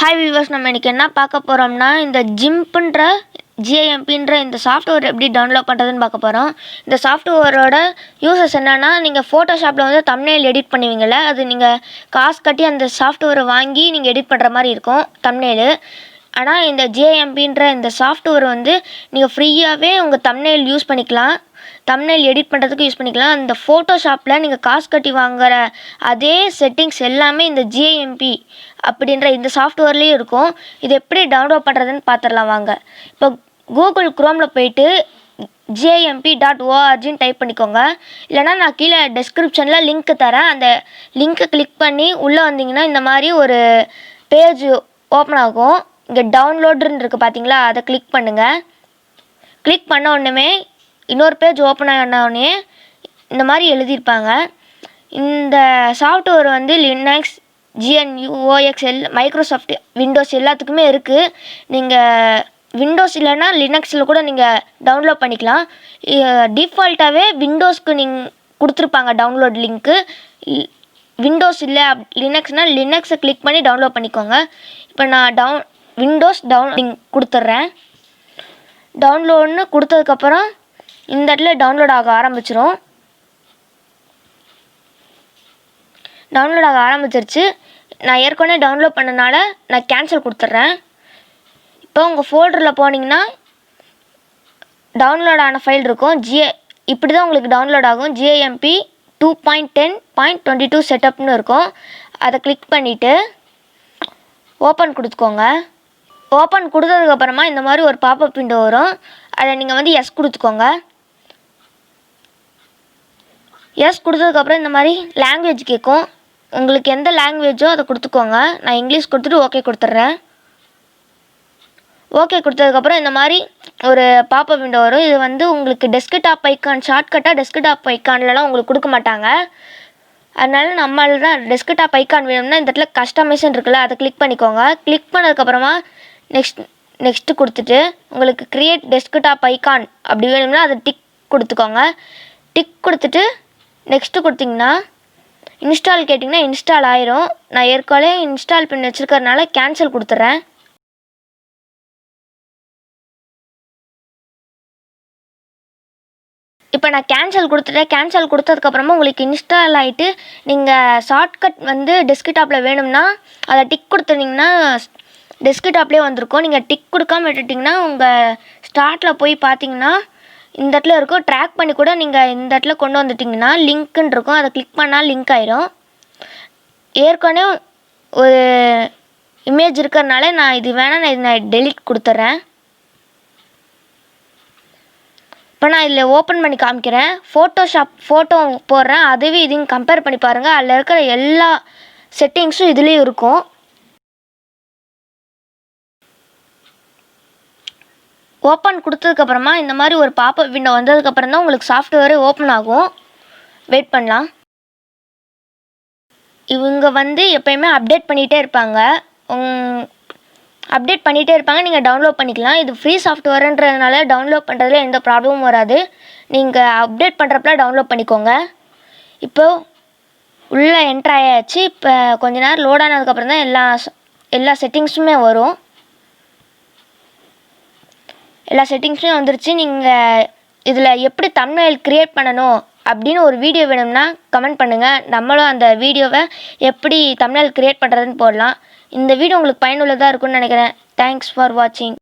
Hi viewers, நம்ம இன்றைக்கி என்ன பார்க்க போகிறோம்னா இந்த ஜிம்ப்ன்ற ஜிஐஎம்பின்ற இந்த சாஃப்ட்வேர் எப்படி டவுன்லோட் பண்ணுறதுன்னு பார்க்க போகிறோம். இந்த சாஃப்ட்வேரோட யூசஸ் என்னென்னா, நீங்கள் ஃபோட்டோஷாப்பில் வந்து தம்ப்நெயில் எடிட் பண்ணுவீங்கள்ல, அது நீங்கள் காசு கட்டி அந்த சாஃப்ட்வேரை வாங்கி நீங்கள் எடிட் பண்ணுற மாதிரி இருக்கும் தம்ப்நெயிலு. ஆனால் இந்த ஜிஐஎம்பின்ற இந்த சாஃப்ட்வேர் வந்து நீங்கள் ஃப்ரீயாகவே உங்கள் தம்ப்நெயில் யூஸ் பண்ணிக்கலாம், தம்ப்நெயில் எடிட் பண்ணுறதுக்கு யூஸ் பண்ணிக்கலாம். இந்த ஃபோட்டோஷாப்பில் நீங்கள் காசு கட்டி வாங்குகிற அதே செட்டிங்ஸ் எல்லாமே இந்த ஜிஐஎம்பி அப்படின்ற இந்த சாஃப்ட்வேர்லேயும் இருக்கும். இது எப்படி டவுன்லோட் பண்ணுறதுன்னு பார்த்துடலாம் வாங்க. இப்போ கூகுள் குரோமில் போயிட்டு gimp.orgன்னு டைப் பண்ணிக்கோங்க. இல்லைனா நான் கீழே டெஸ்கிரிப்ஷனில் லிங்க் தரேன், அந்த லிங்க்கை கிளிக் பண்ணி உள்ளே வந்தீங்கன்னா இந்த மாதிரி ஒரு பேஜ் ஓப்பன் ஆகும். இங்கே டவுன்லோடுன்னு இருக்குது பார்த்தீங்களா, அதை கிளிக் பண்ணுங்கள். கிளிக் பண்ண உடனே இன்னொரு பேஜ் ஓப்பன் ஆனோடனே இந்த மாதிரி எழுதியிருப்பாங்க. இந்த சாஃப்ட்வேர் வந்து லினக்ஸ், GNU/OX மைக்ரோசாஃப்ட் விண்டோஸ் எல்லாத்துக்குமே இருக்குது. நீங்கள் விண்டோஸ் இல்லைன்னா லினக்ஸில் கூட நீங்கள் டவுன்லோட் பண்ணிக்கலாம். டிஃபால்ட்டாகவே விண்டோஸ்க்கு நீங்கள் கொடுத்துருப்பாங்க டவுன்லோட் லிங்க்கு. விண்டோஸ் இல்லை லினக்ஸ்னால் லினக்ஸை கிளிக் பண்ணி டவுன்லோட் பண்ணிக்கோங்க. இப்போ நான் விண்டோஸ் லிங்க் கொடுத்துட்றேன். டவுன்லோட்னு கொடுத்ததுக்கப்புறம் இந்த இடத்துல டவுன்லோட் ஆக ஆரம்பிச்சிரும். டவுன்லோட் ஆக ஆரம்பிச்சிருச்சு. நான் ஏற்கனவே டவுன்லோட் பண்ணனால நான் கேன்சல் கொடுத்துட்றேன். இப்போ உங்கள் ஃபோல்டரில் போனீங்கன்னா டவுன்லோட் ஆன ஃபைல் இருக்கும். இப்படி தான் உங்களுக்கு டவுன்லோட் ஆகும். GIMP 2.10.22 செட்டப்னு இருக்கும். அதை கிளிக் பண்ணிவிட்டு ஓப்பன் கொடுத்துக்கோங்க. ஓப்பன் கொடுத்ததுக்கப்புறமா இந்த மாதிரி ஒரு பாப்அப் விண்டோ வரும். அதை நீங்கள் வந்து எஸ் கொடுத்துக்கோங்க. எஸ் கொடுத்ததுக்கப்புறம் இந்த மாதிரி லாங்குவேஜ் கேட்கும். உங்களுக்கு எந்த லாங்குவேஜோ அதை கொடுத்துக்கோங்க. நான் இங்கிலீஷ் கொடுத்துட்டு ஓகே கொடுத்துட்றேன். ஓகே கொடுத்ததுக்கப்புறம் இந்த மாதிரி ஒரு பாப்அப் விண்டோ வரும். இது வந்து உங்களுக்கு டெஸ்க்டாப் ஐக்கான் ஷார்ட்கட்டாக டெஸ்க்டாப் ஐக்கான்லலாம் உங்களுக்கு கொடுக்க மாட்டாங்க. அதனால நம்மளால தான் டெஸ்க்டாப் ஐக்கான் வேணும்னா இந்த இடத்துல கஸ்டமைசேஷன் இருக்குல்ல, அதை கிளிக் பண்ணிக்கோங்க. கிளிக் பண்ணதுக்கப்புறமா நெக்ஸ்ட்டு கொடுத்துட்டு உங்களுக்கு க்ரியேட் டெஸ்க்டாப் ஐக்கான் அப்படி வேணும்னா அதை டிக் கொடுத்துக்கோங்க. டிக் கொடுத்துட்டு நெக்ஸ்ட்டு கொடுத்திங்கன்னா இன்ஸ்டால் கேட்டிங்கன்னா இன்ஸ்டால் ஆயிரும். நான் ஏற்கனவே இன்ஸ்டால் பண்ணி வச்சுருக்கறனால கேன்சல் கொடுத்துட்றேன். இப்போ நான் கேன்சல் கொடுத்துட்டேன். கேன்சல் கொடுத்ததுக்கப்புறமா உங்களுக்கு இன்ஸ்டால் ஆகிட்டு நீங்கள் ஷார்ட்கட் வந்து டெஸ்க்டாப்பில் வேணும்னா அதை டிக் கொடுத்துட்டிங்கன்னா டெஸ்க்டாப்லேயே வந்திருக்கும். நீங்கள் டிக் கொடுக்காம விட்டுட்டிங்கன்னா உங்கள் ஸ்டார்ட்டில் போய் பார்த்தீங்கன்னா இந்த இடத்துல இருக்கும். ட்ராக் பண்ணி கூட நீங்கள் இந்த இடத்துல கொண்டு வந்துட்டிங்கன்னா லிங்க்குன்னு இருக்கும். அதை கிளிக் பண்ணால் லிங்க் ஆயிரும். ஏற்கனவே ஒரு இமேஜ் இருக்கிறதுனால நான் இது வேணால் நான் டெலீட் கொடுத்துட்றேன். இப்போ நான் இதில் ஓப்பன் பண்ணி காமிக்கிறேன். ஃபோட்டோஷாப் ஃபோட்டோ போடுறேன். அதுவே இதையும் கம்பேர் பண்ணி பாருங்கள். அதில் இருக்கிற எல்லா செட்டிங்ஸும் இதுலேயும் இருக்கும். ஓப்பன் கொடுத்ததுக்கப்புறமா இந்த மாதிரி ஒரு பாப்அப் விண்டோ வந்ததுக்கப்புறம் தான் உங்களுக்கு சாஃப்ட்வேரே ஓப்பன் ஆகும். வெயிட் பண்ணலாம். இவங்க வந்து எப்போயுமே அப்டேட் பண்ணிகிட்டே இருப்பாங்க. நீங்கள் டவுன்லோட் பண்ணிக்கலாம். இது ஃப்ரீ சாஃப்ட்வேர்ன்றதுனால டவுன்லோட் பண்ணுறதுல எந்த ப்ராப்ளமும் வராது. நீங்கள் அப்டேட் பண்ணுறப்பல டவுன்லோட் பண்ணிக்கோங்க. இப்போது உள்ளே என்ட்ரு ஆயாச்சு. இப்போ கொஞ்ச நேரம் லோட் ஆனதுக்கப்புறம் தான் எல்லா செட்டிங்ஸுமே வரும். எல்லா செட்டிங்ஸுமே வந்துருச்சு. நீங்கள் இதில் எப்படி தம்ப்நெயில் க்ரியேட் பண்ணணும் அப்படின்னு ஒரு வீடியோ வேணும்னா கமெண்ட் பண்ணுங்கள். நம்மளும் அந்த வீடியோவை எப்படி தம்ப்நெயில் க்ரியேட் பண்ணுறதுன்னு போடலாம். இந்த வீடியோ உங்களுக்கு பயனுள்ளதாக இருக்கும்னு நினைக்கிறேன். தேங்க்ஸ் ஃபார் வாட்சிங்.